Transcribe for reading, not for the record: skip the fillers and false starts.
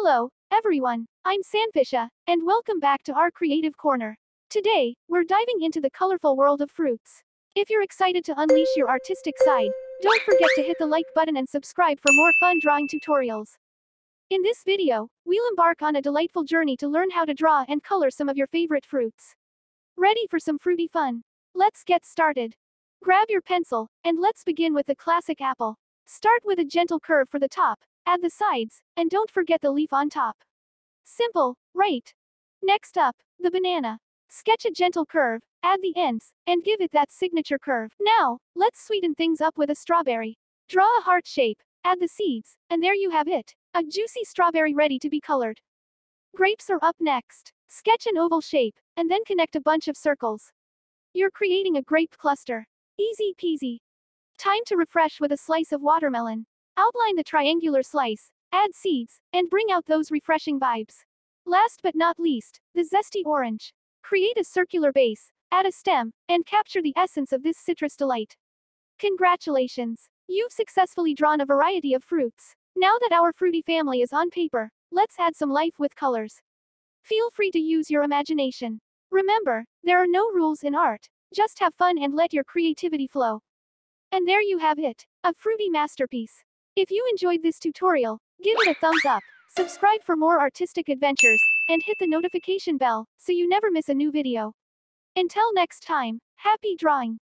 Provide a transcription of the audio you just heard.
Hello, everyone. I'm Sanfisha, and welcome back to our Creative Corner. Today, we're diving into the colorful world of fruits. If you're excited to unleash your artistic side, don't forget to hit the like button and subscribe for more fun drawing tutorials. In this video, we'll embark on a delightful journey to learn how to draw and color some of your favorite fruits. Ready for some fruity fun? Let's get started. Grab your pencil, and let's begin with the classic apple. Start with a gentle curve for the top, add the sides, and don't forget the leaf on top. Simple, right? Next up, the banana. Sketch a gentle curve, add the ends, and give it that signature curve. Now, let's sweeten things up with a strawberry. Draw a heart shape, add the seeds, and there you have it, a juicy strawberry ready to be colored. Grapes are up next. Sketch an oval shape, and then connect a bunch of circles. You're creating a grape cluster. Easy peasy. Time to refresh with a slice of watermelon. Outline the triangular slice, add seeds, and bring out those refreshing vibes. Last but not least, the zesty orange. Create a circular base, add a stem, and capture the essence of this citrus delight. Congratulations! You've successfully drawn a variety of fruits. Now that our fruity family is on paper, let's add some life with colors. Feel free to use your imagination. Remember, there are no rules in art, just have fun and let your creativity flow. And there you have it, a fruity masterpiece. If you enjoyed this tutorial, give it a thumbs up, subscribe for more artistic adventures, and hit the notification bell so you never miss a new video. Until next time, happy drawing!